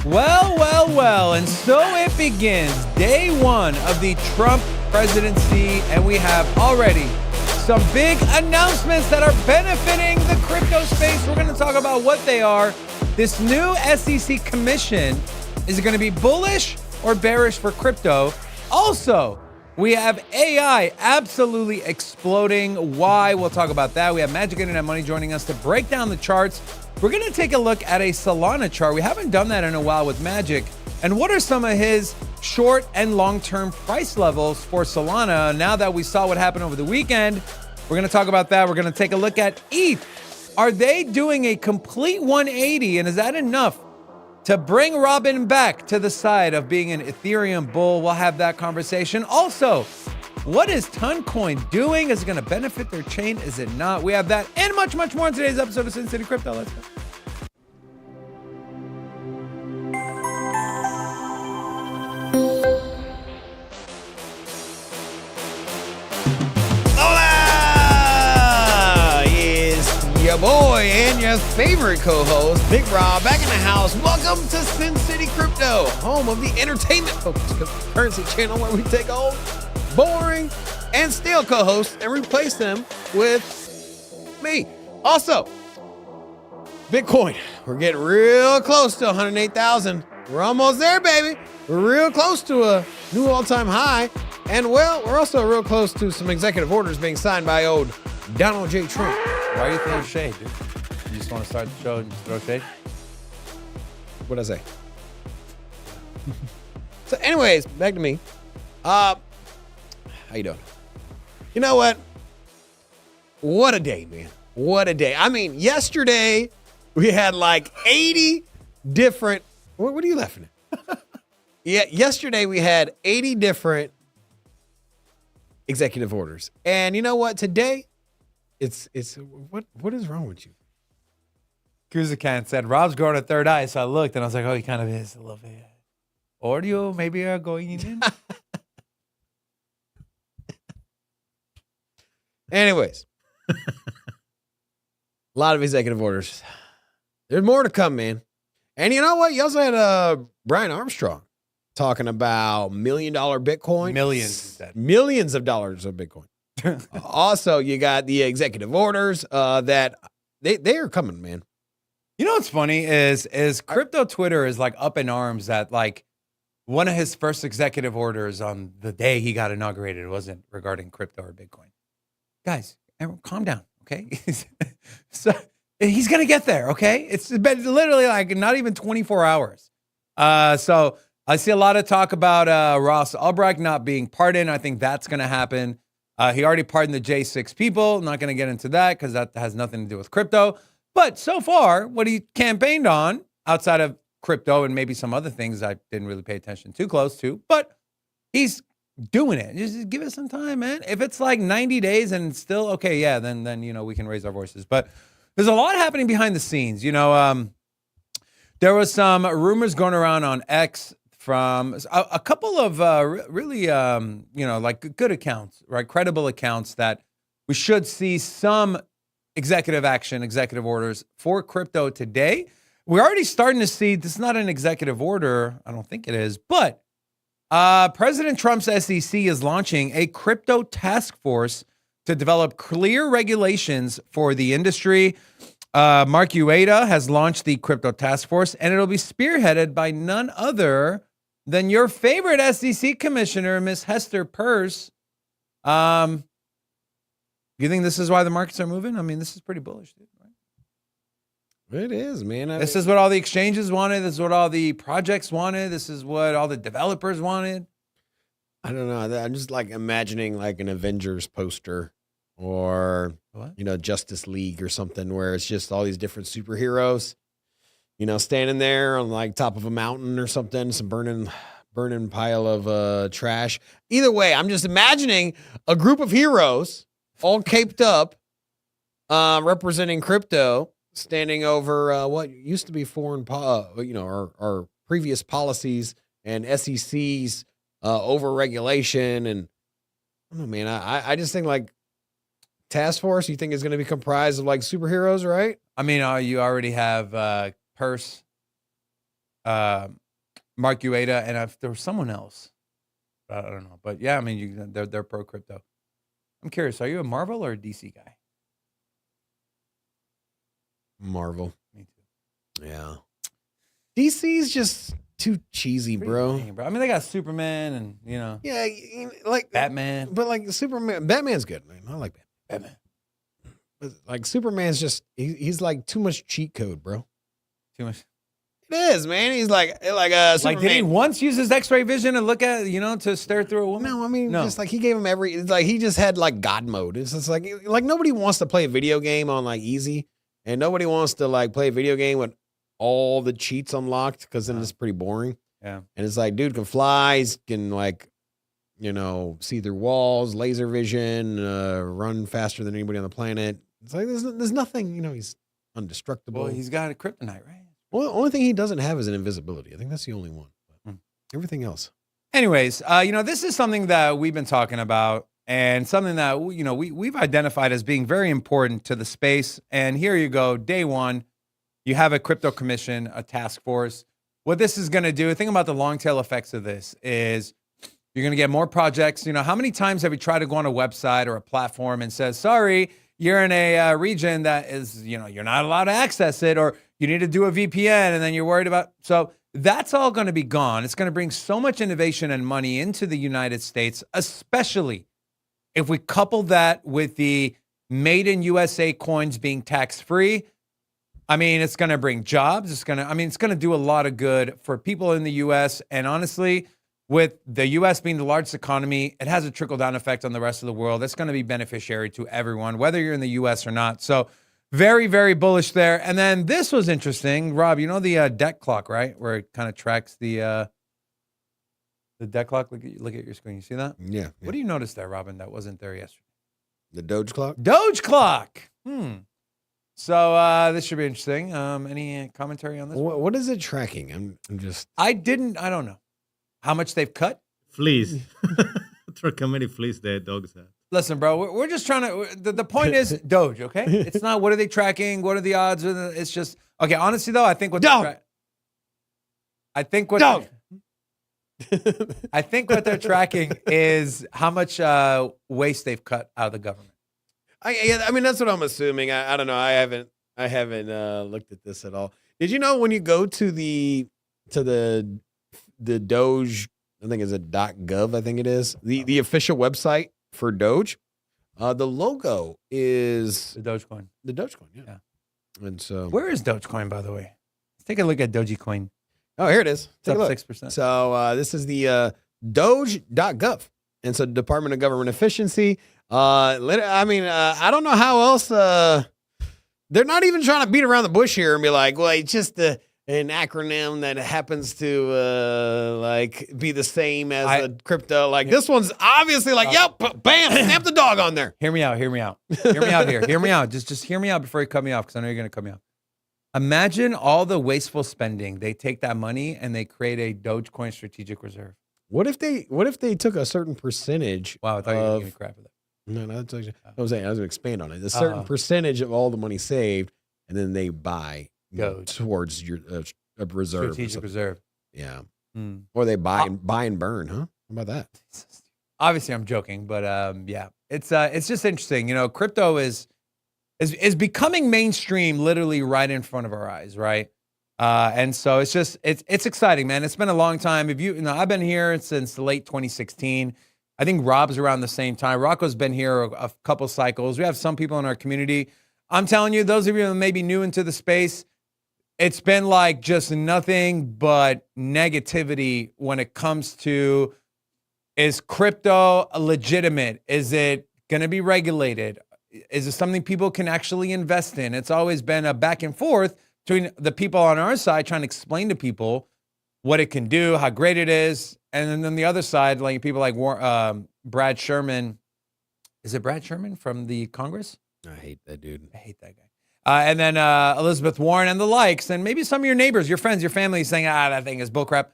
Well, and so it begins day one of the Trump presidency, and we have already some big announcements that are benefiting the crypto space. We're going to talk about what they are. This new SEC commission, is it going to be bullish or bearish for crypto? Also, we have AI absolutely exploding. Why? We'll talk about that. We have Magic Internet Money joining us to break down the charts. We're going to take a look at a Solana chart. We haven't done that in a while with Magic. And what are some of his short and long-term price levels for Solana? Now that we saw what happened over the weekend, we're going to talk about that. We're going to take a look at ETH. Are they doing a complete 180? And is that enough to bring Robin back to the side of being an Ethereum bull? We'll have that conversation. Also, what is Toncoin doing? Is it going to benefit their chain? Is it not? We have that and much, much more in today's episode of Sin City Crypto. Let's go. Hola! It's your boy and your favorite co-host, Big Rob, back in the house. Welcome to Sin City Crypto, home of the entertainment-focused currency channel where we take old, boring, and stale co-hosts and replace them with me. Also, Bitcoin. We're getting real close to 108,000. We're almost there, baby. We're real close to a new all-time high. And, well, we're also real close to some executive orders being signed by old Donald J. Trump. Why are you throwing shade, dude? You just want to start the show and just throw shade? What'd I say? So, anyways, back to me. How you doing? You know what? What a day, man. What a day. I mean, yesterday we had like 80 different... What are you laughing at? Yeah, yesterday we had 80 different executive orders. And you know what? Today, it's what is wrong with you? Kuzakan said, Rob's growing a third eye. So I looked and I was like, oh, he kind of is a little bit. Or you maybe are going in. Anyways, a lot of executive orders. There's more to come, man. And you know what? You also had Brian Armstrong talking about $1 million Bitcoin. Millions of dollars of Bitcoin. Also, you got the executive orders that they are coming, man. You know what's funny is crypto Twitter is like up in arms that like one of his first executive orders on the day he got inaugurated wasn't regarding crypto or Bitcoin. Guys, everyone, calm down, okay? So he's gonna get there, okay? It's been literally like not even 24 hours. So I see a lot of talk about Ross Ulbricht not being pardoned. I think that's gonna happen. He already pardoned the J6 people. Not gonna get into that because that has nothing to do with crypto. But so far, what he campaigned on, outside of crypto and maybe some other things I didn't really pay attention too close to, but he's doing it. Just give it some time, man. If it's like 90 days and still okay, yeah, then you know we can raise our voices. But there's a lot happening behind the scenes. You know, there was some rumors going around on X from a couple of really you know, like good accounts, right, credible accounts that we should see some executive action, executive orders for crypto today. We're already starting to see. This is not an executive order. I don't think it is, but. President Trump's SEC is launching a crypto task force to develop clear regulations for the industry. Mark Ueda has launched the crypto task force, and it'll be spearheaded by none other than your favorite SEC commissioner, Miss Hester Peirce. You think this is why the markets are moving? I mean, this is pretty bullish, dude. It is, man. This is what all the exchanges wanted. This is what all the projects wanted. This is what all the developers wanted. I don't know. I'm just like imagining like an Avengers poster or, you know, Justice League or something where it's just all these different superheroes, you know, standing there on like top of a mountain or something, some burning pile of trash. Either way, I'm just imagining a group of heroes all caped up, representing crypto, standing over what used to be foreign, you know, our previous policies and SEC's over-regulation. And I don't know, man, I just think like task force, you think is going to be comprised of like superheroes, right? I mean, you already have Peirce Mark Ueda, and if there was someone else. I don't know. But yeah, I mean, they're pro crypto. I'm curious, are you a Marvel or a DC guy? Marvel. Me too. Yeah. DC's just too cheesy, bro. Lame, bro. I mean, they got Superman and, Yeah, like Batman. But like Superman, Batman's good, man. I like Batman. But like Superman's just he's like too much cheat code, bro. Too much. It is, man. He's like Superman. Like, did he once use his X-ray vision and look at, to stare through a woman? No, I mean, just like he gave him it's like he just had like God mode. It's just like nobody wants to play a video game on like easy, and nobody wants to like play a video game with all the cheats unlocked because then it's pretty boring. Yeah. And it's like, dude can fly, he can like, see through walls, laser vision, run faster than anybody on the planet. It's like there's nothing, he's indestructible. Well, he's got a kryptonite, right? Well, the only thing he doesn't have is an invisibility. I think that's the only one. But everything else. Anyways, this is something that we've been talking about and something that, we've identified as being very important to the space. And here you go. Day one, you have a crypto commission, a task force. What this is going to do, think about the long tail effects of this is you're going to get more projects. How many times have you tried to go on a website or a platform and says, sorry, you're in a region that is, you're not allowed to access it, or you need to do a VPN, and then you're worried about. So that's all going to be gone. It's going to bring so much innovation and money into the United States, especially if we couple that with the made in USA coins being tax-free. I mean, it's going to bring jobs. It's going to do a lot of good for people in the U.S. And honestly, with the U.S. being the largest economy, it has a trickle-down effect on the rest of the world. That's going to be beneficiary to everyone, whether you're in the U.S. or not. So very, very bullish there. And then this was interesting. Rob, the debt clock, right? Where it kind of tracks the debt clock. Look at your screen. You see that? Yeah. What do you notice there, Robin, that wasn't there yesterday? The Doge clock? Doge clock. So this should be interesting. Any commentary on this? What is it tracking? I don't know how much they've cut. Fleas. Look how many fleas their dogs have. Listen, bro, we're just trying to. The point is Doge, okay? It's not what are they tracking? What are the odds? It's just okay. Honestly, though, I think what I think what they're tracking is how much waste they've cut out of the government. I mean, that's what I'm assuming. I don't know. I haven't looked at this at all. Did you know when you go to the Doge, I think it's a .gov, I think it is, the official website for Doge, the logo is the Dogecoin. The Dogecoin, yeah. And so where is Dogecoin, by the way? Let's take a look at Dogecoin. Oh, here it is. It's up 6%. So this is the Doge.gov. And so Department of Government Efficiency. I don't know how else. They're not even trying to beat around the bush here and be like, well, it's just an acronym that happens to be the same as the crypto. Like this one's obviously like, yep, bam, snap the dog on there. Hear me out. Hear me out here. Hear me out. Just hear me out before you cut me off, because I know you're going to cut me off. Imagine all the wasteful spending. They take that money and they create a Dogecoin strategic reserve. What if they took a certain percentage? Wow, I thought you were giving me crap for that. No, that's actually, I was going to expand on it. A certain percentage of all the money saved, and then they buy towards your reserve. Strategic reserve. Yeah. Or they buy and burn, huh? How about that? Obviously, I'm joking, but yeah, it's just interesting. Crypto is becoming mainstream, literally right in front of our eyes, right? And so it's exciting, man. It's been a long time. I've been here since late 2016. I think Rob's around the same time. Rocco's been here a couple cycles. We have some people in our community. I'm telling you, those of you who may be new into the space, it's been like just nothing but negativity when it comes to, is crypto legitimate? Is it going to be regulated? Is it something people can actually invest in? It's always been a back and forth between the people on our side trying to explain to people what it can do, how great it is. And then the other side, like people like Brad Sherman. Is it Brad Sherman from the Congress? I hate that dude. I hate that guy. And then Elizabeth Warren and the likes. And maybe some of your neighbors, your friends, your family saying, that thing is bullcrap.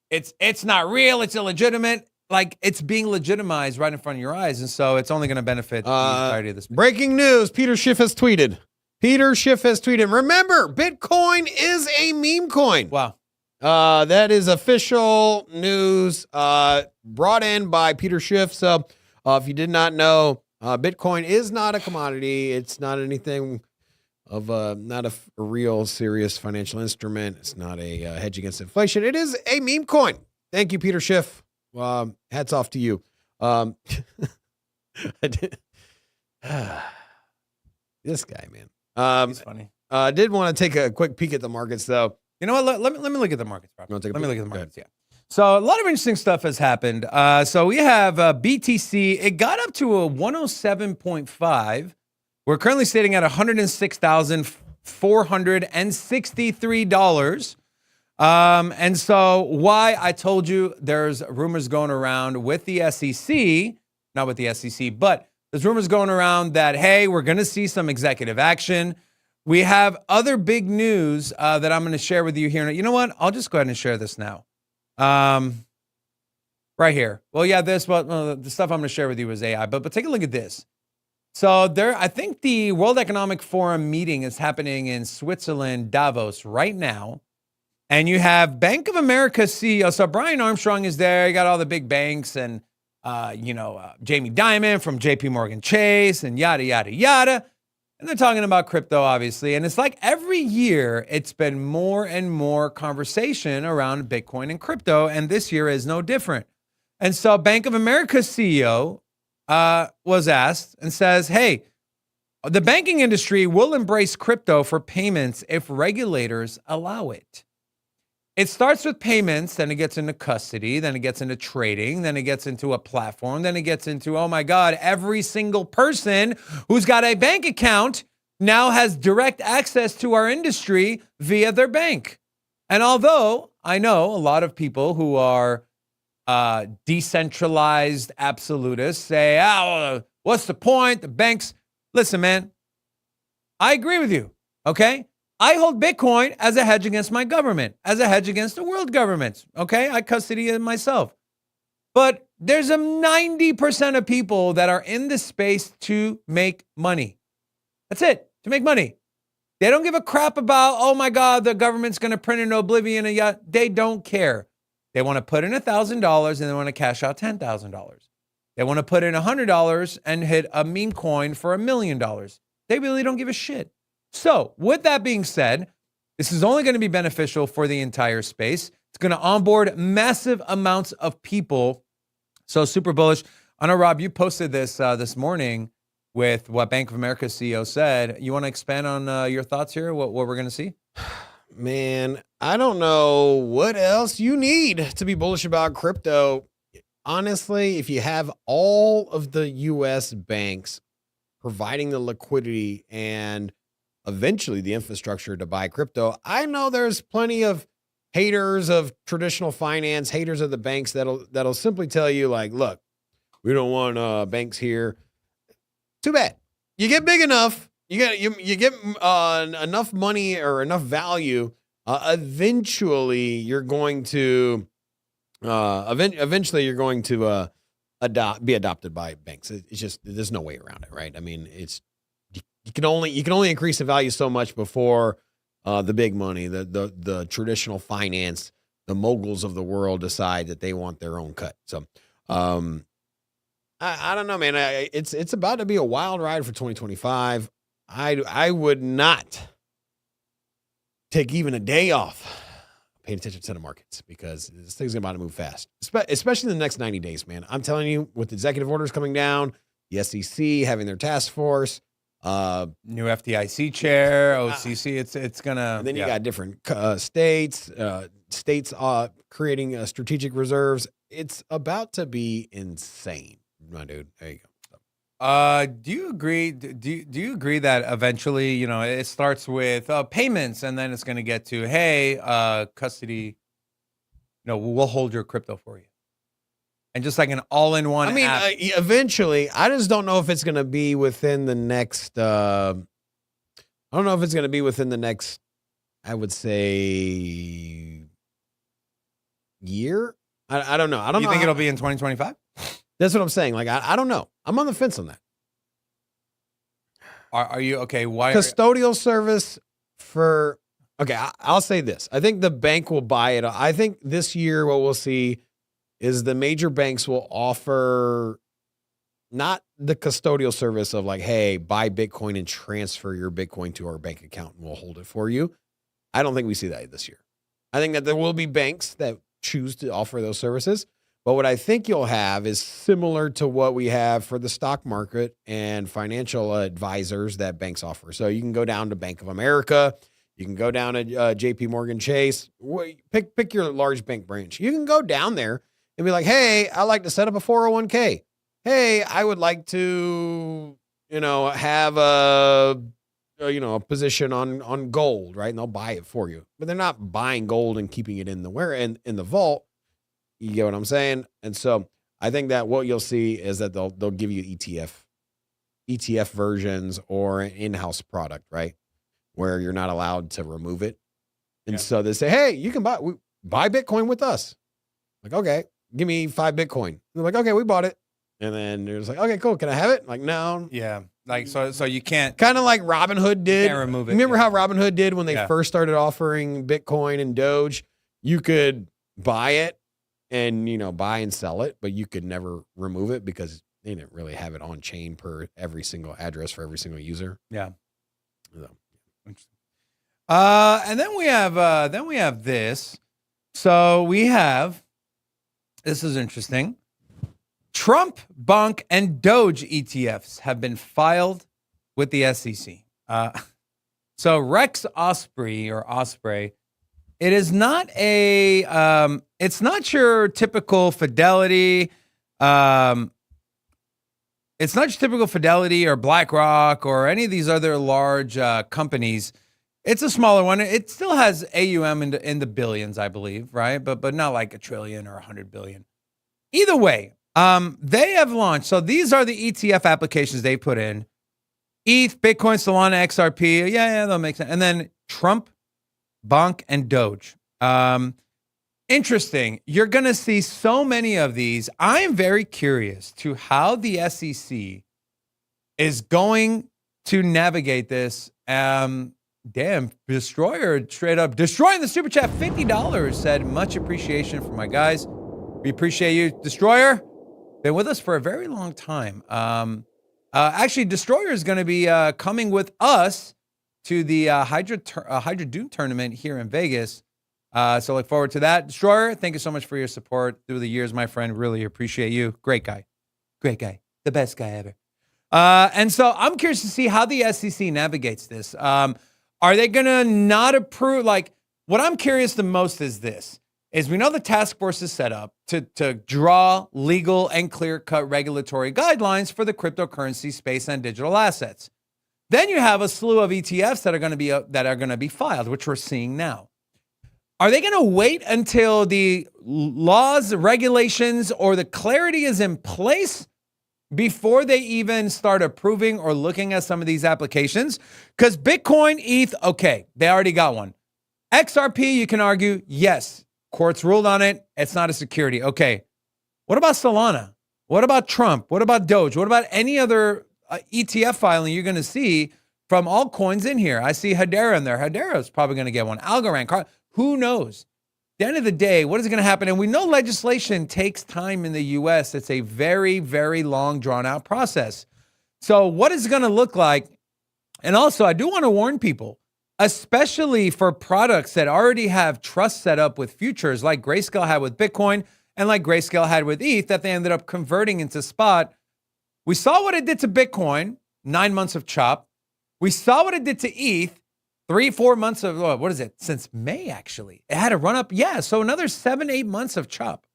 It's not real. It's illegitimate. Like, it's being legitimized right in front of your eyes. And so it's only going to benefit the entirety of this. Breaking news. Peter Schiff has tweeted. Remember, Bitcoin is a meme coin. Wow. That is official news brought in by Peter Schiff. So if you did not know, Bitcoin is not a commodity. It's not anything of not a real serious financial instrument. It's not a hedge against inflation. It is a meme coin. Thank you, Peter Schiff. Hats off to you. This guy, man. He's funny. I did want to take a quick peek at the markets, though. You know what? Let me look at the markets, bro. You wanna take a Let me peek? look at the Go markets. Yeah. So a lot of interesting stuff has happened. So we have BTC. It got up to a 107.5. We're currently sitting at $106,463. And so why I told you there's rumors going around with the SEC, not with the SEC, but there's rumors going around that, hey, we're going to see some executive action. We have other big news that I'm going to share with you here. You know what? I'll just go ahead and share this now. Right here. Well, yeah, the stuff I'm going to share with you is AI, but take a look at this. So I think the World Economic Forum meeting is happening in Switzerland, Davos right now. And you have Bank of America CEO. So Brian Armstrong is there. You got all the big banks and, Jamie Dimon from JP Morgan Chase and yada, yada, yada. And they're talking about crypto, obviously. And it's like every year, it's been more and more conversation around Bitcoin and crypto. And this year is no different. And so Bank of America CEO was asked and says, hey, the banking industry will embrace crypto for payments if regulators allow it. It starts with payments, then it gets into custody, then it gets into trading, then it gets into a platform, then it gets into, oh my God, every single person who's got a bank account now has direct access to our industry via their bank. And although I know a lot of people who are decentralized absolutists say, what's the point? The banks, listen, man, I agree with you, okay? I hold Bitcoin as a hedge against my government, as a hedge against the world governments. Okay, I custody it myself. But there's a 90% of people that are in this space to make money. That's it, to make money. They don't give a crap about, oh my God, the government's going to print in oblivion. They don't care. They want to put in $1,000 and they want to cash out $10,000. They want to put in $100 and hit a meme coin for $1 million. They really don't give a shit. So with that being said, this is only going to be beneficial for the entire space. It's going to onboard massive amounts of people. So super bullish. I know, Rob, you posted this this morning with what Bank of America CEO said. You want to expand on your thoughts here, what we're going to see? Man, I don't know what else you need to be bullish about crypto. Honestly, if you have all of the U.S. banks providing the liquidity and eventually the infrastructure to buy crypto, I know there's plenty of haters of traditional finance, haters of the banks that'll simply tell you, like, look, we don't want banks here. Too bad. You get big enough, you get enough money or enough value. Eventually, you're going to be adopted by banks. It's just, there's no way around it, right? I mean, you can only increase the value so much before the big money, the traditional finance, the moguls of the world decide that they want their own cut. So, I don't know, man. It's about to be a wild ride for 2025. I would not take even a day off paying attention to the markets because this thing's about to move fast, especially in the next 90 days, man. I'm telling you, with executive orders coming down, the SEC having their task force, new FDIC chair, OCC, it's gonna. And then you got different states creating strategic reserves. It's about to be insane, my dude. There you go. Do you agree? Do you agree that eventually, it starts with payments, and then it's going to get to, hey, custody. We'll hold your crypto for you, and just like an all-in-one. I mean, app. Eventually, I just don't know if it's going to be within the next. I don't know if it's going to be within the next, I would say, year. I don't know. I don't know. You think it'll be in 2025? That's what I'm saying. Like, I don't know. I'm on the fence on that. Are you okay? Why? Custodial service for Okay, I'll say this. I think the bank will buy it. I think this year what we'll see is the major banks will offer not the custodial service of like, hey, buy Bitcoin and transfer your Bitcoin to our bank account and we'll hold it for you. I don't think we see that this year. I think that there will be banks that choose to offer those services. But what I think you'll have is similar to what we have for the stock market and financial advisors that banks offer. So you can go down to Bank of America. You can go down to JP Morgan Chase. Pick your large bank branch. You can go down there and be like, hey, I'd like to set up a 401k. Hey, I would like to, have a position on gold, right? And they'll buy it for you. But they're not buying gold and keeping it in the vault. You get what I'm saying? And so I think that what you'll see is that they'll give you ETF versions or an in-house product, right? Where you're not allowed to remove it. And so they say, hey, you can buy Bitcoin with us. Like, okay, give me 5 Bitcoin. And they're like, okay, we bought it. And then they're just like, okay, cool. Can I have it? Like, no. Yeah. Like, so you can't. Kind of like Robinhood did. Can't remove it. Remember how Robinhood did when they first started offering Bitcoin and Doge? You could buy it and, buy and sell it, but you could never remove it because they didn't really have it on chain per every single address for every single user. Yeah. So. And then we have this. So we have, this is interesting. Trump, Bonk, and Doge ETFs have been filed with the SEC. So Rex Osprey, it is not it's not your typical Fidelity. It's not your typical Fidelity or BlackRock or any of these other large companies. It's a smaller one. It still has AUM in the billions, I believe, right? But not like $1 trillion or $100 billion. Either way, they have launched. So these are the ETF applications they put in. ETH, Bitcoin, Solana, XRP. Yeah, that'll make sense. And then Trump, Bonk, and Doge. Interesting. You're going to see so many of these. I am very curious to how the SEC is going to navigate this. Damn, Destroyer straight up destroying the super chat. $50 said much appreciation for my guys. We appreciate you, Destroyer. Been with us for a very long time. Actually, Destroyer is going to be coming with us to the Hydra Doom tournament here in Vegas. So look forward to that. Destroyer, thank you so much for your support through the years, my friend. Really appreciate you. Great guy. The best guy ever. And so I'm curious to see how the SEC navigates this. Are they going to not approve? Like, what I'm curious the most is this. Is we know the task force is set up to draw legal and clear-cut regulatory guidelines for the cryptocurrency space and digital assets. Then you have a slew of ETFs that are going to be filed, which we're seeing now. Are they going to wait until the laws, regulations, or the clarity is in place before they even start approving or looking at some of these applications? Because Bitcoin, ETH, okay, they already got one. XRP, you can argue, yes. Courts ruled on it. It's not a security. Okay. What about Solana? What about Trump? What about Doge? What about any other ETF filing you're going to see from altcoins in here? I see Hedera in there. Hedera is probably going to get one. Algorand. Who knows? At the end of the day, what is going to happen? And we know legislation takes time in the U.S. It's a very, very long, drawn-out process. So what is it going to look like? And also, I do want to warn people, especially for products that already have trust set up with futures like Grayscale had with Bitcoin and like Grayscale had with ETH that they ended up converting into spot. We saw what it did to Bitcoin, 9 months of chop. We saw what it did to ETH, 3-4 months of, what is it? Since May, actually. It had a run up. Yeah, so another 7-8 months of chop.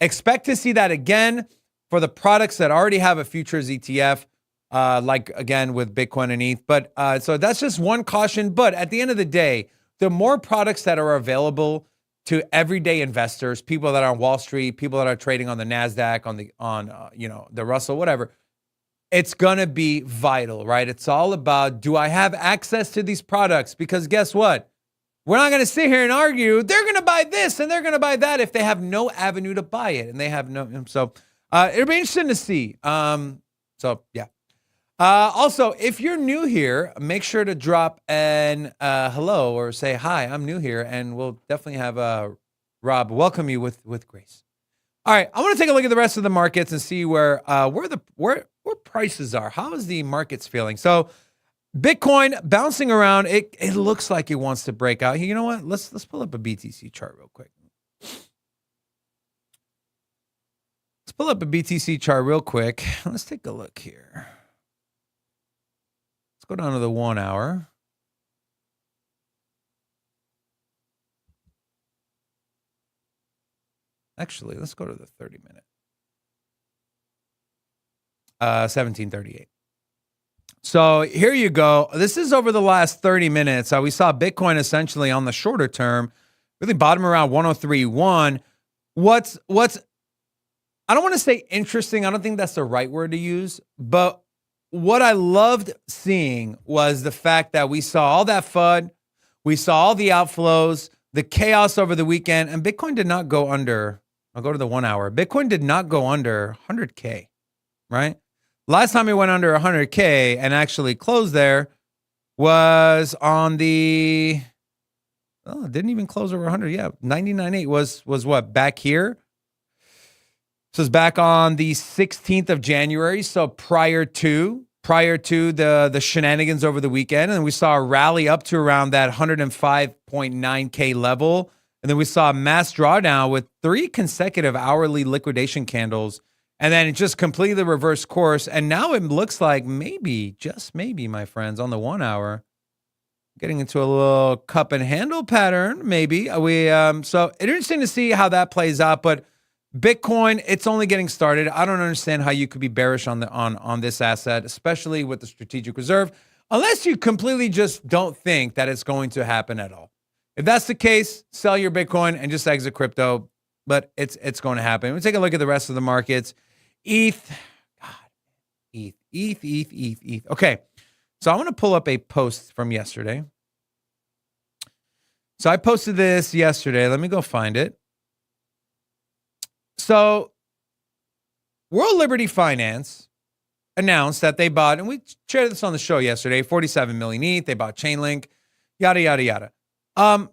Expect to see that again for the products that already have a futures ETF. Like, again, with Bitcoin and ETH. But so that's just one caution. But at the end of the day, the more products that are available to everyday investors, people that are on Wall Street, people that are trading on the NASDAQ, on the Russell, whatever, it's going to be vital, right? It's all about, do I have access to these products? Because guess what? We're not going to sit here and argue, they're going to buy this and they're going to buy that if they have no avenue to buy it. And they have no, so it'll be interesting to see. So, yeah. Also, if you're new here, make sure to drop an hello or say hi. I'm new here, and we'll definitely have Rob welcome you with grace. All right, I want to take a look at the rest of the markets and see where prices are. How is the markets feeling? So, Bitcoin bouncing around. It looks like it wants to break out. You know what? Let's pull up a BTC chart real quick. Let's pull up a BTC chart real quick. Let's take a look here. Let's go down to the 1 hour. Actually, let's go to the 30-minute. 1738. So here you go. This is over the last 30 minutes. We saw Bitcoin essentially on the shorter term, really bottom around 103.1. What's I don't want to say interesting. I don't think that's the right word to use. But what I loved seeing was the fact that we saw all that FUD. We saw all the outflows, the chaos over the weekend, and Bitcoin did not go under. I'll go to the 1 hour. Bitcoin did not go under 100K, right? Last time it went under 100K and actually closed there was on the, it didn't even close over 100. Yeah, 99.8 was what, back here? So it's back on the 16th of January. So prior to the shenanigans over the weekend. And we saw a rally up to around that 105.9K level. And then we saw a mass drawdown with 3 consecutive hourly liquidation candles. And then it just completely reversed course. And now it looks like maybe, just maybe, my friends, on the 1 hour, getting into a little cup and handle pattern, maybe. So interesting to see how that plays out. But Bitcoin, it's only getting started. I don't understand how you could be bearish on this asset, especially with the strategic reserve, unless you completely just don't think that it's going to happen at all. If that's the case, sell your Bitcoin and just exit crypto, but it's going to happen. We take a look at the rest of the markets. ETH. Okay, so I want to pull up a post from yesterday. So I posted this yesterday. Let me go find it. So World Liberty Finance announced that they bought, and we shared this on the show yesterday, 47 million ETH. They bought Chainlink, yada, yada, yada.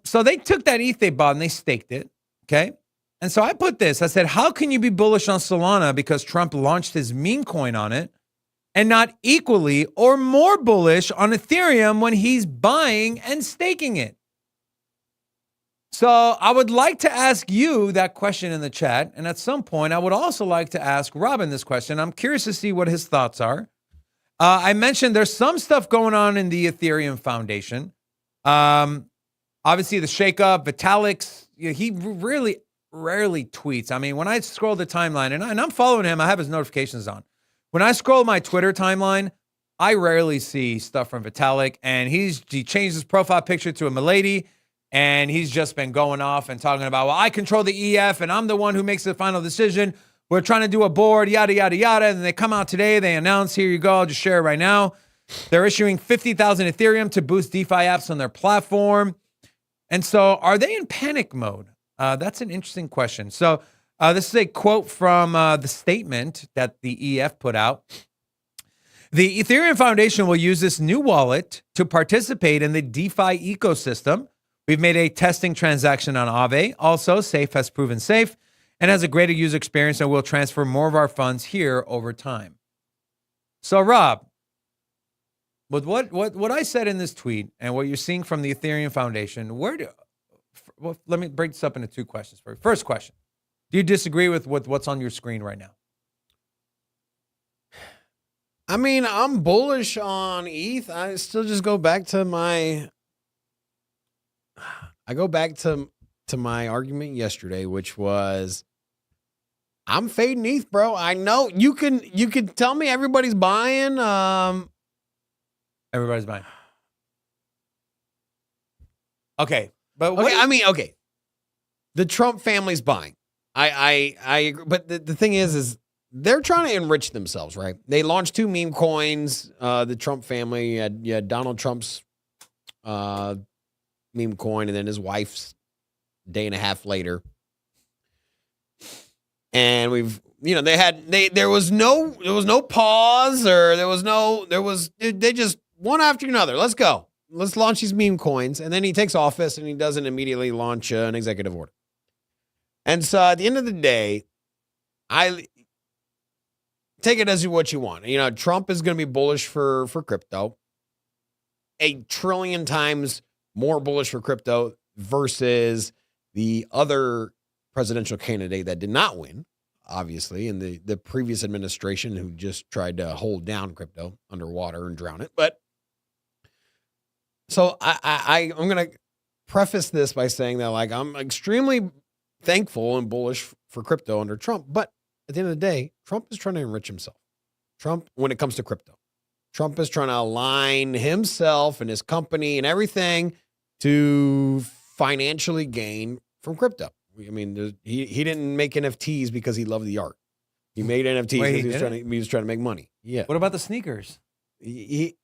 So they took that ETH they bought and they staked it, okay? And so I put this, I said, how can you be bullish on Solana because Trump launched his meme coin on it and not equally or more bullish on Ethereum when he's buying and staking it? So I would like to ask you that question in the chat. And at some point, I would also like to ask Robin this question. I'm curious to see what his thoughts are. I mentioned there's some stuff going on in the Ethereum Foundation. Obviously, the shakeup, Vitalik's, he really rarely tweets. I mean, when I scroll the timeline, and I'm following him, I have his notifications on. When I scroll my Twitter timeline, I rarely see stuff from Vitalik, and he changed his profile picture to a milady, and he's just been going off and talking about, well, I control the EF, and I'm the one who makes the final decision. We're trying to do a board, yada, yada, yada. And they come out today, they announce, here you go, I'll just share it right now. They're issuing 50,000 Ethereum to boost DeFi apps on their platform. And so are they in panic mode? That's an interesting question. So this is a quote from the statement that the EF put out. The Ethereum Foundation will use this new wallet to participate in the DeFi ecosystem. We've made a testing transaction on AAVE. Also, Safe has proven safe and has a greater user experience, and we'll transfer more of our funds here over time. So, Rob, with what I said in this tweet and what you're seeing from the Ethereum Foundation, let me break this up into 2 questions for you. First question, do you disagree with what's on your screen right now? I mean, I'm bullish on ETH. I still just go back to my my argument yesterday, which was I'm fading ETH, bro. I know you can tell me everybody's buying. Everybody's buying. Okay. But okay. The Trump family's buying. I agree. But the thing is they're trying to enrich themselves, right? They launched 2 meme coins. The Trump family, you had Donald Trump's meme coin, and then his wife's a day and a half later. And there was no pause or they just one after another. Let's go. Let's launch these meme coins. And then he takes office and he doesn't immediately launch an executive order. And so at the end of the day, I take it as what you want. Trump is going to be bullish for crypto. 1 trillion times more bullish for crypto versus the other presidential candidate that did not win, obviously, in the previous administration who just tried to hold down crypto underwater and drown it. But so I'm going to preface this by saying that I'm extremely thankful and bullish for crypto under Trump. But at the end of the day, Trump is trying to enrich himself. Trump, when it comes to crypto, Trump is trying to align himself and his company and everything to financially gain from crypto. I mean, he didn't make NFTs because he loved the art. He made NFTs because he was trying to make money. Yeah. What about the sneakers? He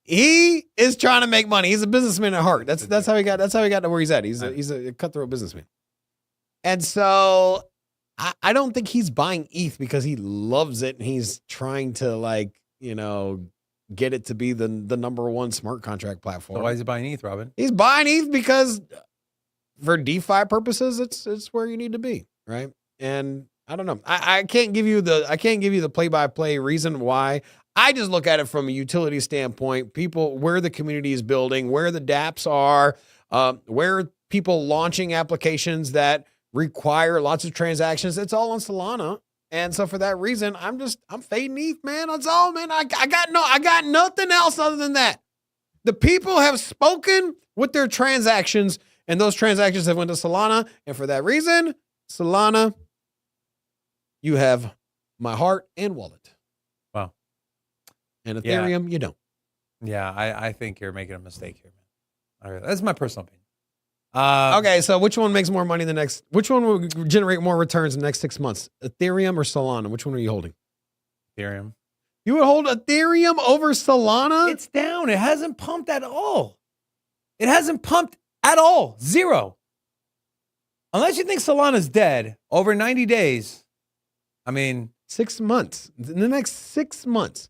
is trying to make money. He's a businessman at heart. That's how he got to where he's at. He's a cutthroat businessman. And so I don't think he's buying ETH because he loves it and he's trying to get it to be the number one smart contract platform. So why is he buying ETH, Robin? He's buying ETH because for DeFi purposes, it's where you need to be, right? And I don't know. I can't give you the play-by-play reason why. I just look at it from a utility standpoint, where the community is building, where the dApps are, where people launching applications that require lots of transactions. It's all on Solana. And so for that reason, I'm fading ETH, man. That's all, man. I got nothing else other than that. The people have spoken with their transactions, and those transactions have went to Solana. And for that reason, Solana, you have my heart and wallet. Wow. And Ethereum, you don't. Yeah, I think you're making a mistake here, man. All right, that's my personal opinion. Okay, so which one makes more money which one will generate more returns in the next 6 months? Ethereum or Solana? Which one are you holding? Ethereum. You would hold Ethereum over Solana? It's down. It hasn't pumped at all. It hasn't pumped at all. Zero. Unless you think Solana's dead over 90 days. I mean, 6 months. In the next 6 months.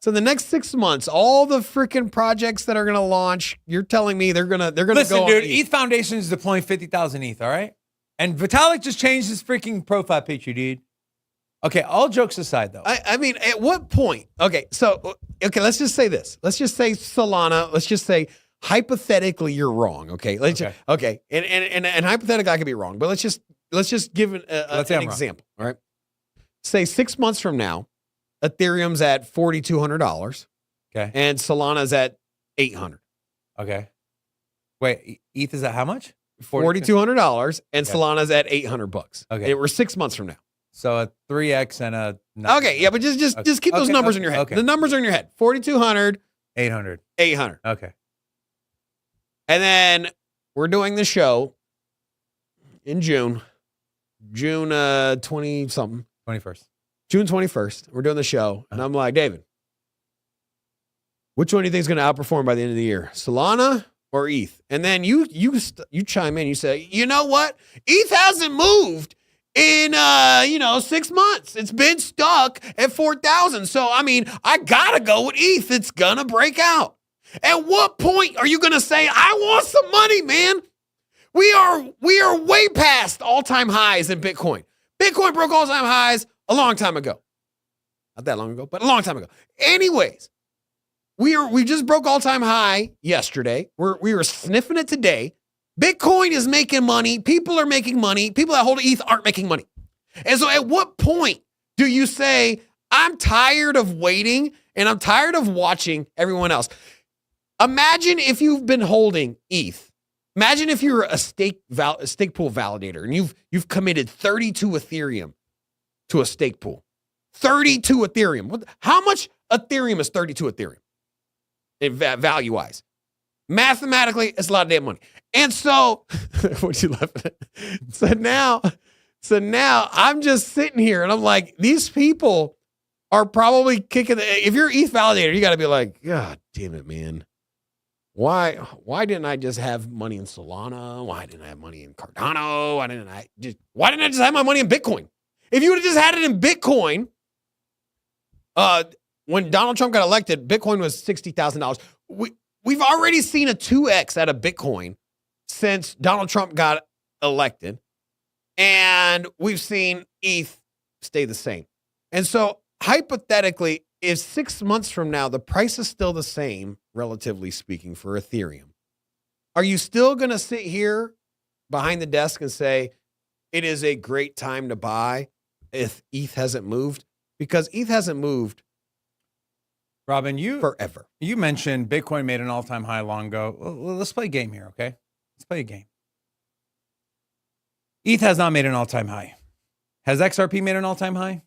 So the next 6 months, all the freaking projects that are going to launch, you're telling me they're going to listen, go dude, ETH Foundation is deploying 50,000 ETH, all right? And Vitalik just changed his freaking profile picture, dude. Okay, all jokes aside, though. I mean, at what point? Okay, let's just say this. Let's just say Solana. Let's just say hypothetically you're wrong. Okay, okay. And hypothetically I could be wrong, but let's just give an example. All right. Say 6 months from now, Ethereum's at $4,200. Okay. And Solana's at $800. Okay. Wait, ETH is at how much? $4,200, and Solana's at $800. Okay. We're 6 months from now. So a 3x and a 9. Okay, yeah, but just keep those numbers in your head. Okay. The numbers are in your head. 4,200, 800. 800. Okay. And then we're doing the show in June 20 something. 21st. June 21st. We're doing the show, and I'm like, David, which one do you think is going to outperform by the end of the year? Solana or ETH? And then you chime in. You say, you know what? ETH hasn't moved in 6 months. It's been stuck at 4,000. So I mean, I gotta go with ETH. It's gonna break out. At what point are you gonna say, I want some money, man? We are way past all-time highs in Bitcoin. Bitcoin broke all-time highs a long time ago. Not that long ago, but a long time ago. Anyways, we just broke all-time high yesterday. We were sniffing it today. Bitcoin is making money. People are making money. People that hold ETH aren't making money. And so at what point do you say, I'm tired of waiting and I'm tired of watching everyone else? Imagine if you've been holding ETH. Imagine if you're a stake pool validator and you've committed 32 Ethereum to a stake pool. 32 Ethereum. How much Ethereum is 32 Ethereum value-wise? Mathematically, it's a lot of damn money. And so, what you laughing at? So now I'm just sitting here and I'm like, these people are probably kicking. If you're ETH validator, you got to be like, God damn it, man. Why didn't I just have money in Solana? Why didn't I have money in Cardano? Why didn't I just have my money in Bitcoin? If you would have just had it in Bitcoin, when Donald Trump got elected, Bitcoin was $60,000. We've already seen a 2x out of Bitcoin since Donald Trump got elected. And we've seen ETH stay the same. And so hypothetically, if 6 months from now, the price is still the same, relatively speaking, for Ethereum, are you still going to sit here behind the desk and say, it is a great time to buy if ETH hasn't moved? Because ETH hasn't moved, Robin, forever. You mentioned Bitcoin made an all-time high long ago. Well, let's play a game here, okay? Let's play a game. ETH has not made an all-time high. Has XRP made an all-time high?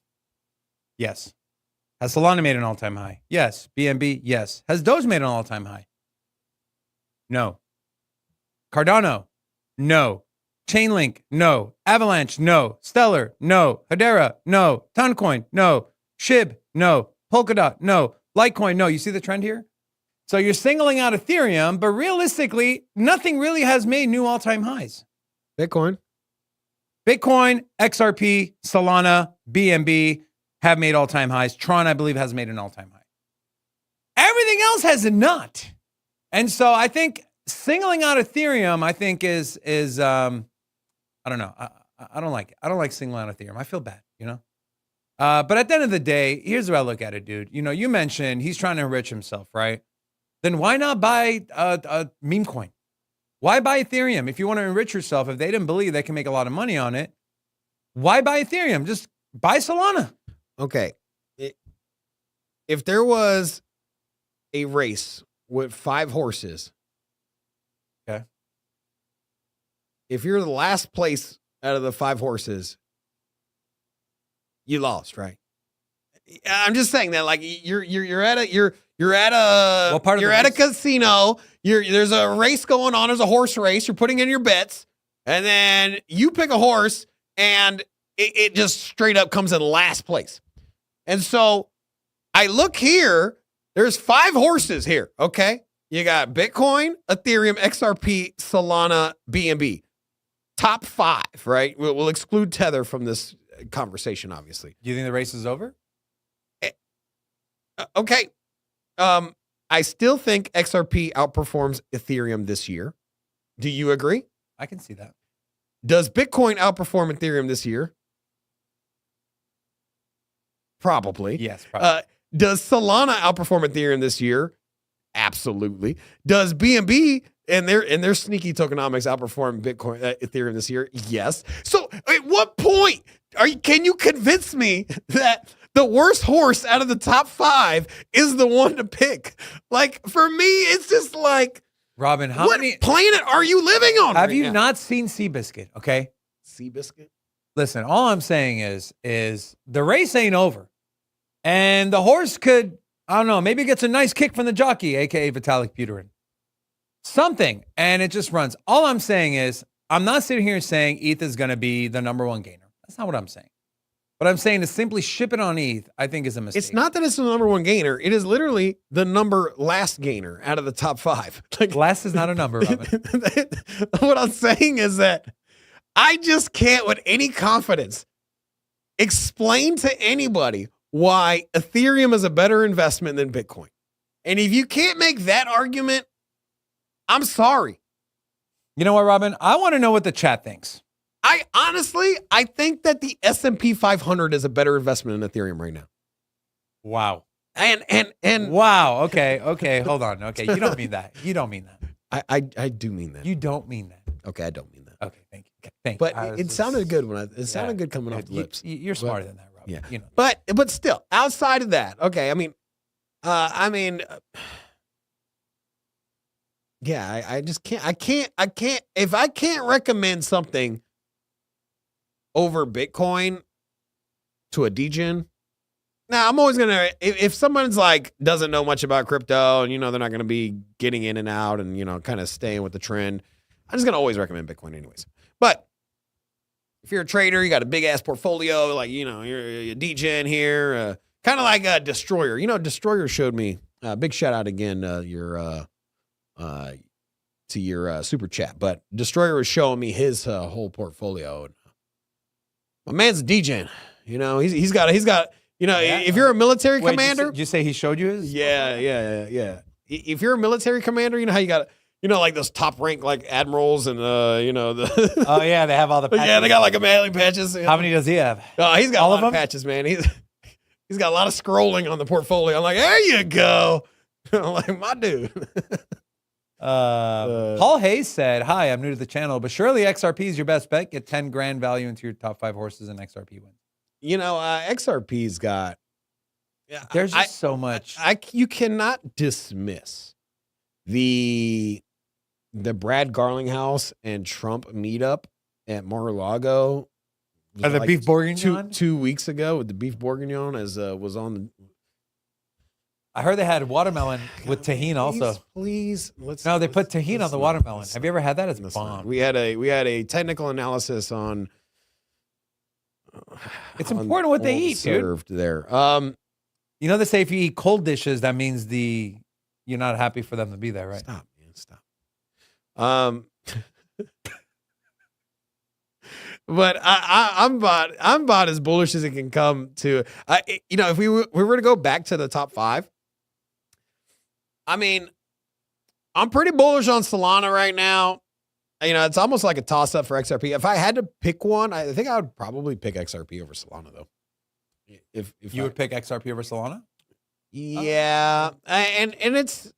Yes. Has Solana made an all-time high? Yes. BNB? Yes. Has Doge made an all-time high? No. Cardano? No. Chainlink? No. Avalanche? No. Stellar? No. Hedera? No. Toncoin? No. SHIB? No. Polkadot? No. Litecoin? No. You see the trend here? So you're singling out Ethereum, but realistically, nothing really has made new all-time highs. Bitcoin, XRP, Solana, BNB have made all-time highs. Tron, I believe, has made an all-time high. Everything else has not. And so I think singling out Ethereum, I think is I don't know. I don't like it. I don't like singling out Ethereum. I feel bad, you know? But at the end of the day, here's the way I look at it, dude. You know, you mentioned he's trying to enrich himself, right? Then why not buy a meme coin? Why buy Ethereum? If you want to enrich yourself, if they didn't believe they can make a lot of money on it, why buy Ethereum? Just buy Solana. Okay. If there was a race with 5 horses, okay, if you're the last place out of the 5 horses, you lost, right? I'm just saying that, like, you're at a casino. There's a race going on. There's a horse race. You're putting in your bets, and then you pick a horse, and it just straight up comes in last place. And so I look here. There's 5 horses here. Okay, you got Bitcoin, Ethereum, XRP, Solana, BNB. Top 5, right? We'll exclude Tether from this conversation, obviously. Do you think the race is over? Okay. I still think XRP outperforms Ethereum this year. Do you agree? I can see that. Does Bitcoin outperform Ethereum this year? Probably. Yes, probably. Does Solana outperform Ethereum this year? Absolutely. Does BNB and their sneaky tokenomics outperform Bitcoin, Ethereum this year? Yes. So at what point can you convince me that the worst horse out of the top 5 is the one to pick? Like, for me, it's just like, Robin, what planet are you living on? Have you not seen Seabiscuit? Okay. Seabiscuit? Listen, all I'm saying is the race ain't over. And the horse could, I don't know, maybe gets a nice kick from the jockey, aka Vitalik Buterin. Something, and it just runs. All I'm saying is, I'm not sitting here saying ETH is going to be the #1 gainer. That's not what I'm saying. What I'm saying is simply ship it on ETH, I think, is a mistake. It's not that it's the #1 gainer. It is literally the last gainer out of the top 5. Like, last is not a number, Robin. What I'm saying is that I just can't, with any confidence, explain to anybody why Ethereum is a better investment than Bitcoin. And if you can't make that argument, I'm sorry. You know what, Robin? I want to know what the chat thinks. I think that the S&P 500 is a better investment in Ethereum right now. Wow. And wow. Okay. Hold on. Okay. You don't mean that. You don't mean that. I do mean that. You don't mean that. Okay, I don't mean that. Okay, thank you. Thank but you. It sounded good it sounded good coming off the lips. You're smarter than that, Robin. Yeah. You know. But still, outside of that, okay, yeah, I just can't. I can't. If I can't recommend something over Bitcoin to a degen, now I'm always gonna. If someone's like doesn't know much about crypto and they're not gonna be getting in and out and kind of staying with the trend, I'm just gonna always recommend Bitcoin anyways. But if you're a trader, you got a big ass portfolio, like you're a degen here, kind of like a Destroyer. Destroyer showed me. Big shout out again, to your super chat. But Destroyer was showing me his whole portfolio. My man's a degen. You know, he's got. You know, Yeah. if you're a military Wait, commander, did you say he showed you his? yeah. If you're a military commander, you know how you got, you know, like those top rank like admirals and you know the. Oh yeah, they have all the patches. Yeah, they got like a manly patches. How many does he have? Oh, he's got all a lot of of them? patches, man. He's got a lot of scrolling on the portfolio. I'm like, there you go. I'm like, my dude. Paul Hayes said, "Hi, I'm new to the channel, but surely XRP is your best bet. Get 10 grand value into your top 5 horses and XRP wins." You know, XRP's got. Yeah, There's just so much. You cannot dismiss the Brad Garlinghouse and Trump meetup at Mar-a-Lago. The beef bourguignon? 2 weeks ago with the beef bourguignon as was on the. I heard they had watermelon with tahini also. Please, No, they put tahini on the watermelon. Have you ever had that? It's bomb. We had a technical analysis on. It's important what they eat, dude. Served there. You know, they say if you eat cold dishes, that means you're not happy for them to be there, right? Stop, man, stop. But I'm about as bullish as it can come to. You know, if we were to go back to the top 5, I mean, I'm pretty bullish on Solana right now. You know, it's almost like a toss up for XRP. If I had to pick one, I think I would probably pick XRP over Solana, though. If you would pick XRP over Solana? Yeah, and it's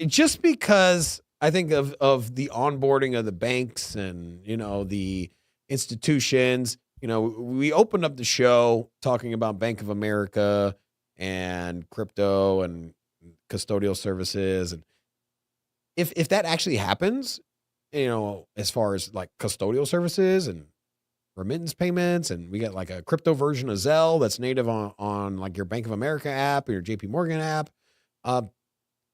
just because I think of the onboarding of the banks and, you know, the institutions. You know, we opened up the show talking about Bank of America and crypto and custodial services, and if that actually happens, you know, as far as like custodial services and remittance payments, and we get like a crypto version of Zelle that's native on like your Bank of America app or your JP Morgan app. I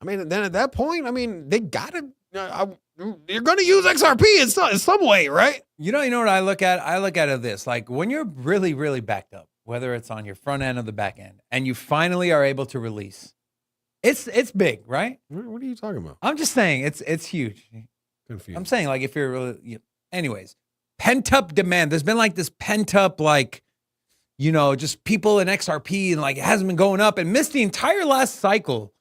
mean, then at that point, I mean, they gotta, you're going to use XRP in some way, right? You know what I look at? I look at it this, like when you're really, really backed up, whether it's on your front end or the back end, and you finally are able to release, it's big, right? What are you talking about? I'm just saying it's huge. Confused. I'm saying like if you're really, anyways, pent up demand. There's been like this pent up, like, you know, just people in XRP, and like it hasn't been going up and missed the entire last cycle.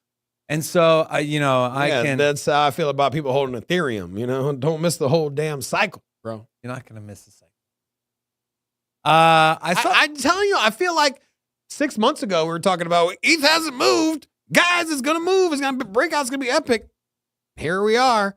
And so, that's how I feel about people holding Ethereum. You know, don't miss the whole damn cycle, bro. You're not going to miss the cycle. I'm telling you, I feel like 6 months ago we were talking about ETH hasn't moved. Guys, it's going to move. It's going to breakout's going to be epic. Here we are.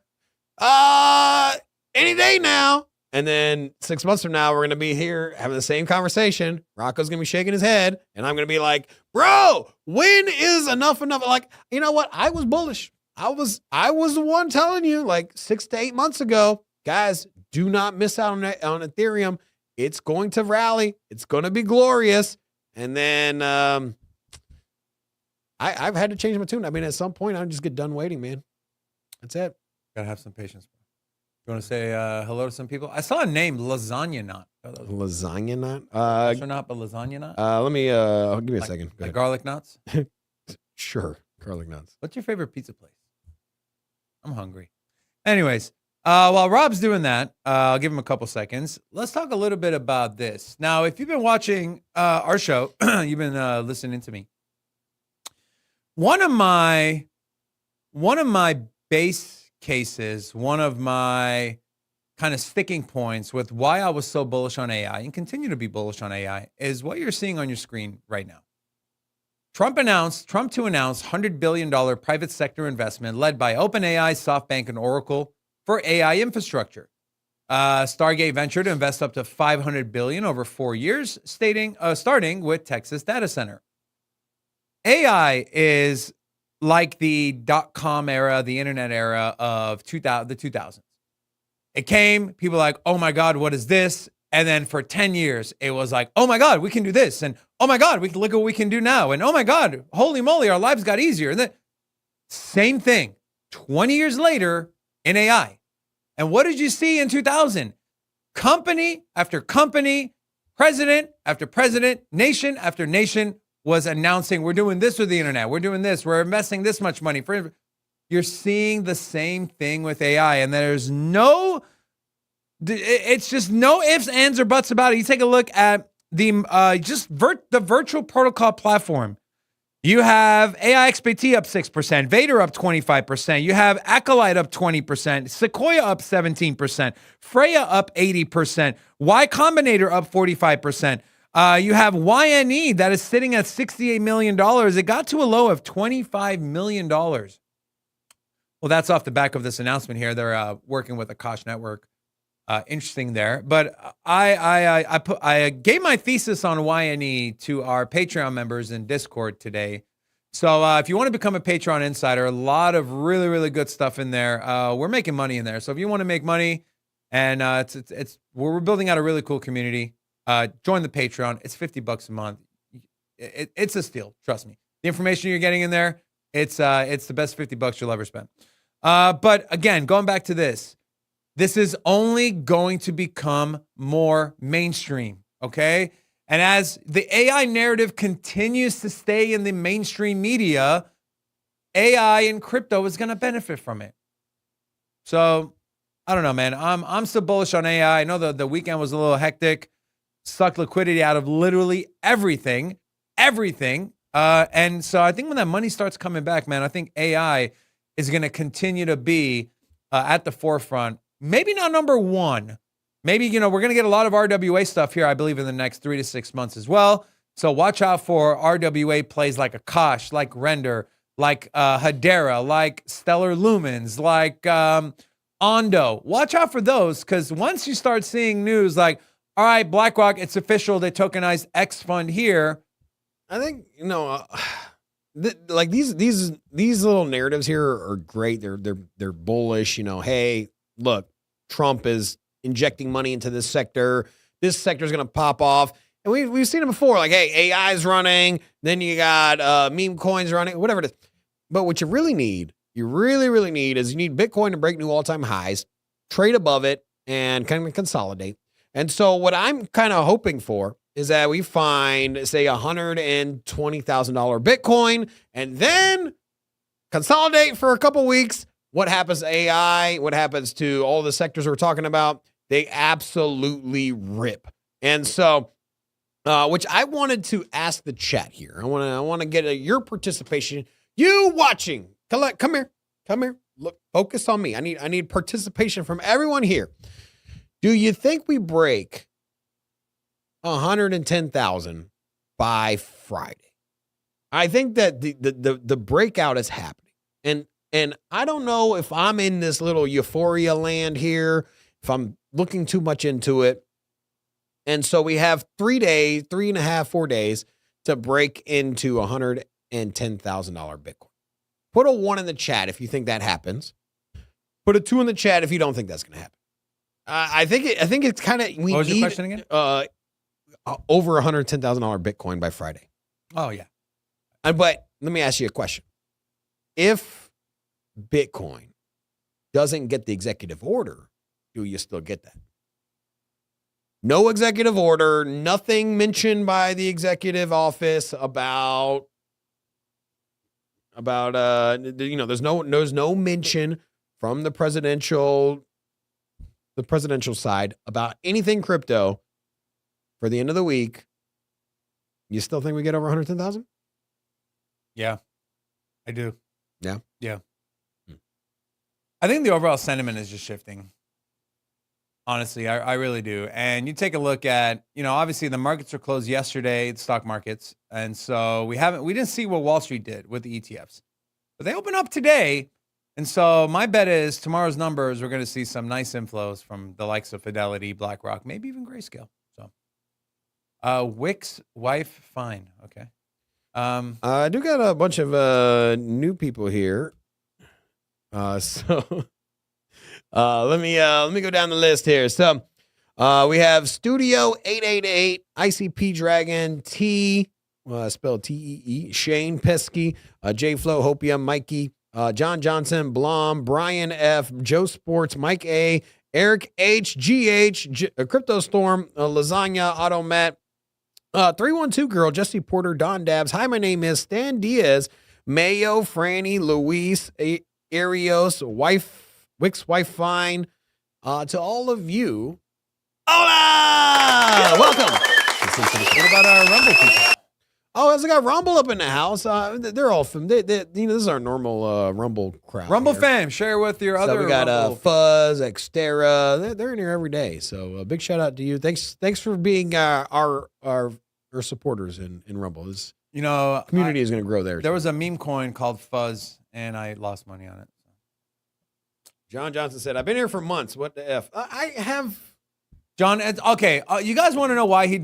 Any day now. And then 6 months from now, we're going to be here having the same conversation. Rocco's going to be shaking his head, and I'm going to be like, bro, when is enough? Like, you know what? I was bullish. I was the one telling you like 6 to 8 months ago, guys, do not miss out on Ethereum. It's going to rally. It's going to be glorious. And then I've had to change my tune. I mean, at some point, I just get done waiting, man. That's it. Gotta have some patience. You want to say hello to some people? I saw a name, Lasagna Knot. Lasagna Knot? Not, but Lasagna Knot? Let me, I'll give you a second. Like garlic knots? Sure. Garlic knots. What's your favorite pizza place? I'm hungry. Anyways, while Rob's doing that, I'll give him a couple seconds. Let's talk a little bit about this. Now, if you've been watching our show, you've been listening to me. One of my base cases, one of my kind of sticking points with why I was so bullish on AI and continue to be bullish on AI is what you're seeing on your screen right now. Trump to announce $100 billion private sector investment led by OpenAI, SoftBank, and Oracle for AI infrastructure. Stargate Venture to invest up to $500 billion over 4 years, starting with Texas data center. AI is like the dot-com era, the internet era of the 2000s. It came, people were like, oh my God, what is this? And then for 10 years, it was like, oh my God, we can do this. And oh my God, we can look at what we can do now. And oh my God, holy moly, our lives got easier. And then same thing, 20 years later in AI. And what did you see in 2000? Company after company, president after president, nation after nation was announcing, we're doing this with the internet. We're doing this. We're investing this much money. You're seeing the same thing with AI. And there's no It's just no ifs, ands, or buts about it. You take a look at the the virtual protocol platform. You have AIXBT up 6%, Vader up 25%, you have Acolyte up 20%, Sequoia up 17%, Freya up 80%, Y Combinator up 45%. You have YNE that is sitting at $68 million. It got to a low of $25 million. Well, that's off the back of this announcement here. They're working with Akash Network. Interesting there. But I gave my thesis on YNE to our Patreon members in Discord today. So if you want to become a Patreon insider, a lot of really, really good stuff in there. We're making money in there. So if you want to make money, and we're building out a really cool community, join the Patreon. It's $50 a month. It's a steal. Trust me. The information you're getting in there, it's the best $50 you'll ever spend. But again, going back to this is only going to become more mainstream, okay? And as the AI narrative continues to stay in the mainstream media, AI and crypto is going to benefit from it. So, I don't know, man. I'm still bullish on AI. I know the weekend was a little hectic. Sucked liquidity out of literally everything. And so I think when that money starts coming back, man, I think AI is going to continue to be at the forefront. Maybe not number one. Maybe, we're going to get a lot of RWA stuff here, I believe, in the next 3 to 6 months as well. So watch out for RWA plays like Akash, like Render, like Hedera, like Stellar Lumens, like Ondo. Watch out for those, because once you start seeing news like, all right, BlackRock, it's official, they tokenized X fund here. I think, like these little narratives here are great. They're bullish. Hey, look, Trump is injecting money into this sector. This sector is going to pop off. And we've seen it before. Like, hey, AI is running. Then you got meme coins running, whatever it is. But what you really need, is you need Bitcoin to break new all-time highs, trade above it, and kind of consolidate. And so what I'm kind of hoping for is that we find, say, $120,000 Bitcoin, and then consolidate for a couple weeks. What happens to AI? What happens to all the sectors we're talking about? They absolutely rip. And so, which I wanted to ask the chat here. I want to get your participation. You watching? Come here. Look, focus on me. I need participation from everyone here. Do you think we break 110,000 by Friday? I think that the breakout is happening. And I don't know if I'm in this little euphoria land here, if I'm looking too much into it. And so we have 3 days, 3.5, 4 days to break into $110,000 Bitcoin. Put a 1 in the chat if you think that happens. Put a 2 in the chat if you don't think that's going to happen. I think it's kind of, what was your question again? Over $110,000 Bitcoin by Friday. Oh yeah. But let me ask you a question. If Bitcoin doesn't get the executive order, do you still get that? No executive order, nothing mentioned by the executive office about there's no mention from the presidential side about anything crypto for the end of the week. You still think we get over 110,000? Yeah, I do. Yeah. I think the overall sentiment is just shifting. Honestly, I really do. And you take a look at, obviously the markets were closed yesterday, the stock markets. And so we didn't see what Wall Street did with the ETFs, but they open up today. And so my bet is tomorrow's numbers, we're going to see some nice inflows from the likes of Fidelity, BlackRock, maybe even Grayscale. So Wick's wife, fine. Okay. I do got a bunch of new people here. So let me go down the list here. So we have Studio 888, ICP Dragon, spelled Tee, Shane Pesky, J Flow, Hopium, Mikey, John Johnson, Blom, Brian F, Joe Sports, Mike A, Eric H, GH, Crypto Storm, Lasagna, Automat, 312 Girl, Jesse Porter, Don Dabs. Hi, my name is Stan Diaz, Mayo, Franny, Luis, Arios, Wick's wife Fine, To all of you, hola! Welcome. What about our Rumble people? Oh, as I got Rumble up in the house, they're all from. This is our normal Rumble crowd. Rumble here. fam, share with your other. So we got Rumble Fuzz, Xterra. They're in here every day. So a big shout out to you. Thanks for being our supporters in Rumble. This community is going to grow there. There was a meme coin called Fuzz, and I lost money on it. John Johnson said, "I've been here for months. What the f? I have." John, it's, okay. You guys want to know why he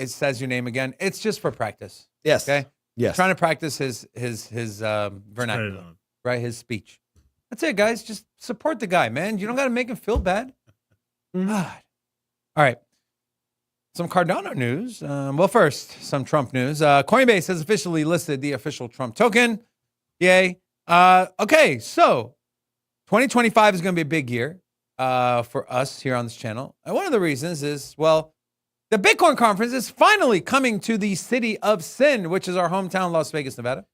says your name again? It's just for practice. Yes. Okay. Yes. Trying to practice his vernacular, right? His speech. That's it, guys. Just support the guy, man. You don't got to make him feel bad. God. All right. Some Cardano news. Well, first, some Trump news. Coinbase has officially listed the official Trump token. Yay. Okay, so 2025 is going to be a big year for us here on this channel. And one of the reasons is, well, the Bitcoin conference is finally coming to the city of Sin, which is our hometown, Las Vegas, Nevada.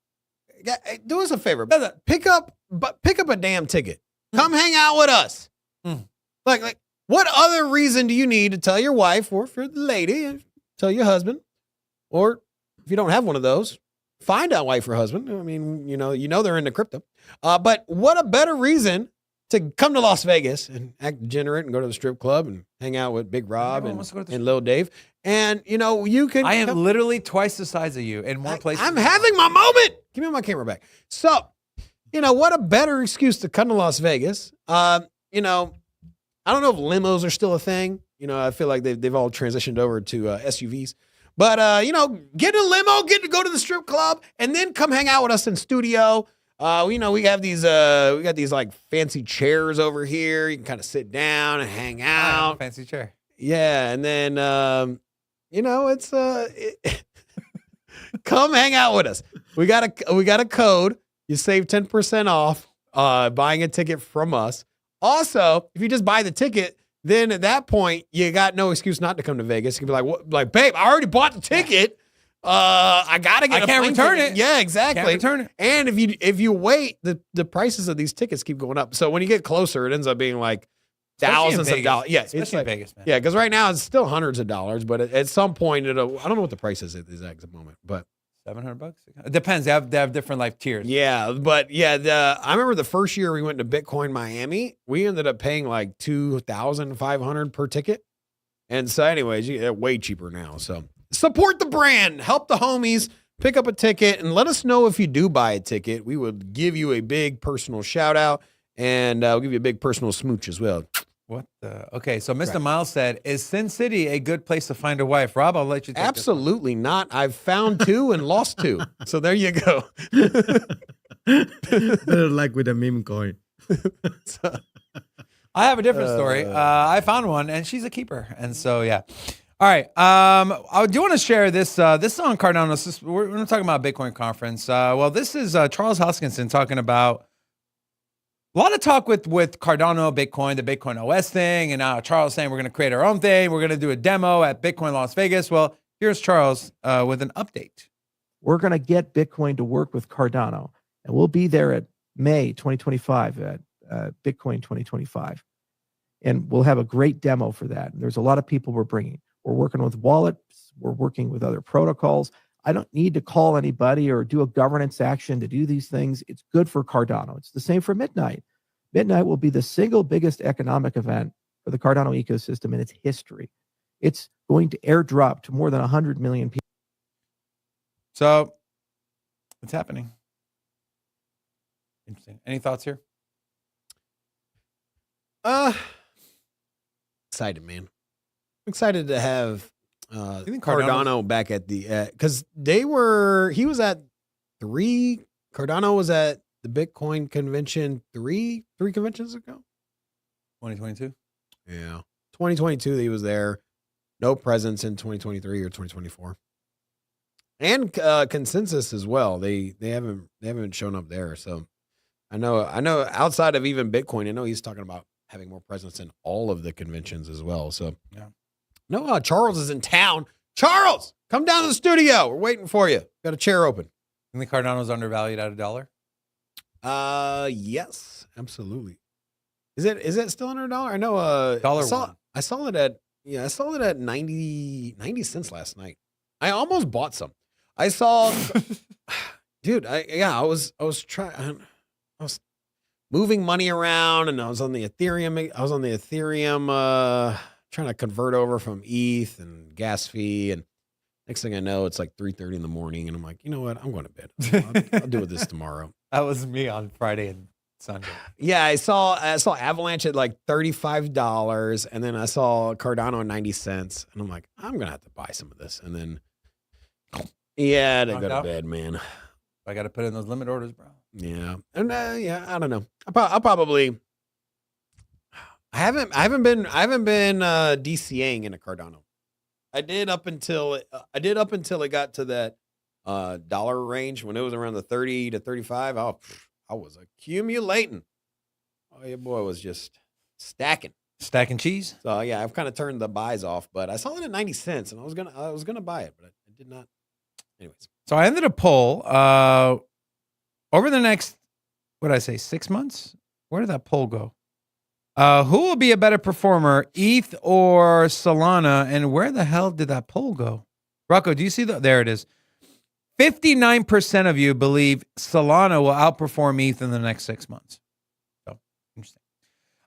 Do us a favor. Pick up a damn ticket. Come hang out with us. Like, what other reason do you need to tell your wife, or if you're the lady, tell your husband, or if you don't have one of those, find out wife or husband. I mean, they're into crypto. But what a better reason to come to Las Vegas and act degenerate and go to the strip club and hang out with Big Rob and Lil Dave. And, you can... I am literally twice the size of you in more places. I'm having my moment. Give me my camera back. So, what a better excuse to come to Las Vegas. I don't know if limos are still a thing. I feel like they've all transitioned over to SUVs. But, get in a limo, get to go to the strip club, and then come hang out with us in studio. We got these like fancy chairs over here. You can kind of sit down and hang out. Fancy chair. Yeah. And then, come hang out with us. We got a code. You save 10% off, buying a ticket from us. Also, if you just buy the ticket, then at that point, you got no excuse not to come to Vegas. You can be like, what? Like, babe, I already bought the ticket. I gotta get. I can't return it. Yeah, exactly. Can't return it. And if you wait, the prices of these tickets keep going up. So when you get closer, it ends up being like thousands of dollars. Yeah, especially in Vegas, man. Yeah, because right now it's still hundreds of dollars, but at some point, I don't know what the price is at the exact moment, but $700. It depends. They have different life tiers. Yeah, but yeah, I remember the first year we went to Bitcoin Miami, we ended up paying like $2,500 per ticket, and so anyways, way cheaper now. So support the brand, help the homies, pick up a ticket, and let us know if you do buy a ticket. We would give you a big personal shout out, and we'll give you a big personal smooch as well. What the? Okay, so Mr. Miles said, is Sin City a good place to find a wife? Rob, I'll let you take Absolutely not. I've found 2 and lost 2. So there you go. They're like with a meme coin. I have a different story. I found one, and she's a keeper. And so, yeah. All right. I do want to share this. This is on Cardano. We're talking about Bitcoin conference. Well, this is Charles Hoskinson talking about a lot of talk with Cardano, Bitcoin, the Bitcoin OS thing, and now Charles saying we're going to create our own thing. We're going to do a demo at Bitcoin Las Vegas. Well, here's Charles with an update. We're going to get Bitcoin to work with Cardano, and we'll be there at May 2025 at Bitcoin 2025. And we'll have a great demo for that. And there's a lot of people we're bringing. We're working with wallets. We're working with other protocols. I don't need to call anybody or do a governance action to do these things. It's good for Cardano. It's the same for Midnight. Midnight will be the single biggest economic event for the Cardano ecosystem in its history. It's going to airdrop to more than 100 million people. So it's happening. Interesting. Any thoughts here? Excited, man. I'm excited to have You think Cardano back at the because he was at 3. Cardano was at the Bitcoin convention three conventions ago. 2022. Yeah, 2022 he was there. No presence in 2023 or 2024. And consensus as well. They haven't shown up there. So I know outside of even Bitcoin, I know he's talking about having more presence in all of the conventions as well. So yeah. No, Charles is in town. Charles, come down to the studio. We're waiting for you. Got a chair open. You think Cardano's undervalued at $1? Yes, absolutely. Is it still under $1? I know. I saw it at 90 cents last night. I almost bought some. I saw, dude. I was moving money around, and I was on the Ethereum. Trying to convert over from ETH and gas fee, and next thing I know, it's like 3:30 in the morning, and I'm like, you know what? I'm going to bed. I'll deal with this tomorrow. That was me on Friday and Sunday. Yeah, I saw Avalanche at like $35, and then I saw Cardano at 90 cents, and I'm like, I'm gonna have to buy some of this, and then they go to bed, man. I got to put in those limit orders, bro. Yeah, and I don't know. I'll probably. I haven't been DCAing in a Cardano. I did up until it got to that dollar range when it was around the 30 to 35. I was accumulating. Oh, your boy was just stacking cheese. So yeah, I've kind of turned the buys off, but I saw it at 90 cents, and I was gonna buy it, but I did not. Anyways, so I ended a poll over the next, what did I say, 6 months? Where did that poll go? Who will be a better performer, ETH or Solana? And where the hell did that poll go? Rocco, do you see there it is. 59% of you believe Solana will outperform ETH in the next 6 months. So, interesting.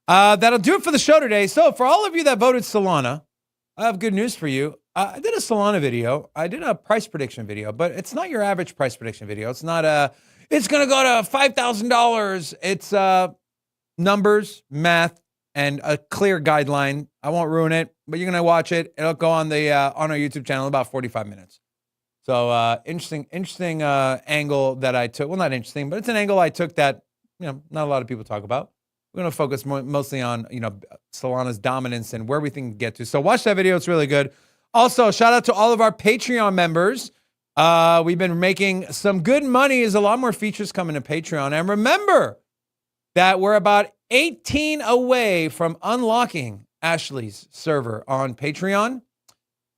That'll do it for the show today. So, for all of you that voted Solana, I have good news for you. I did a Solana video. I did a price prediction video, but it's not your average price prediction video. It's not it's going to go to $5,000. It's numbers, math, and a clear guideline. I won't ruin it, but you're going to watch it. It'll go on on our YouTube channel in about 45 minutes. So interesting angle that I took. Well, not interesting, but it's an angle I took that not a lot of people talk about. We're going to focus mostly on Solana's dominance and where we think it can get to. So watch that video; it's really good. Also, shout out to all of our Patreon members. We've been making some good money. There's a lot more features coming to Patreon, and remember that we're about 18 away from unlocking Ashley's server on Patreon,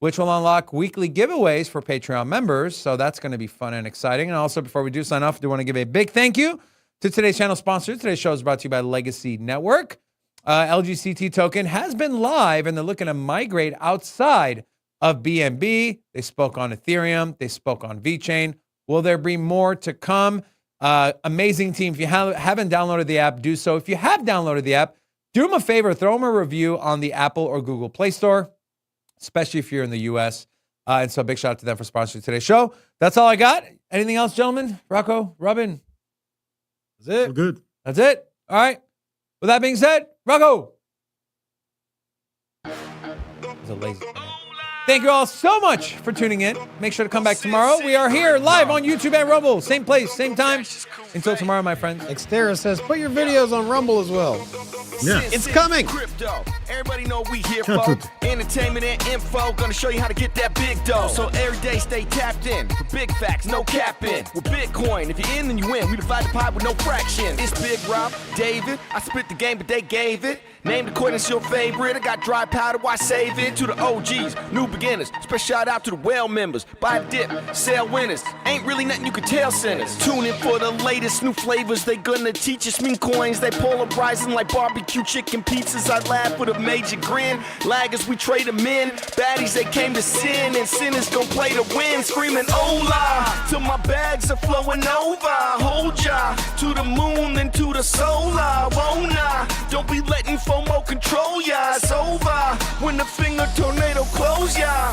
which will unlock weekly giveaways for Patreon members. So that's going to be fun and exciting. And also, before we do sign off, I do want to give a big thank you to today's channel sponsor. Today's show is brought to you by Legacy Network. LGCT token has been live, and they're looking to migrate outside of BNB. They spoke on Ethereum. They spoke on VeChain. Will there be more to come? Amazing team. If you haven't downloaded the app, do so. If you have downloaded the app, do them a favor, throw them a review on the Apple or Google Play Store, especially if you're in the U.S. And so big shout out to them for sponsoring today's show. That's all I got. Anything else, gentlemen? Rocco, Robin? That's it? We're good. That's it? All right. With that being said, Rocco. He's a lazy man. Thank you all so much for tuning in. Make sure to come back tomorrow. We are here live on YouTube and Rumble. Same place, same time. Until tomorrow, my friends. Xterra says, put your videos on Rumble as well. Yeah. It's coming. Crypto. Everybody know we here for entertainment and info. Gonna show you how to get that big dough. So every day stay tapped in. For big facts, no capping. With Bitcoin, if you're in, then you win. We divide the pie with no fraction. It's Big Rob, David. I split the game, but they gave it. Name the coin that's your favorite. I got dry powder, why save it? To the OGs, new beginners. Special shout out to the well members. Buy a dip, sell winners. Ain't really nothing you can tell sinners. Tune in for the latest new flavors. They gonna teach us mean coins. They polarizing like barbecue chicken pizzas. I laugh with a major grin. Laggers, we trade them in. Baddies, they came to sin. And sinners gon' play to win. Screaming hola till my bags are flowing over. Hold ya to the moon and to the solar. Won't I? Don't be letting FOMO control ya. It's over when the finger tornado close ya.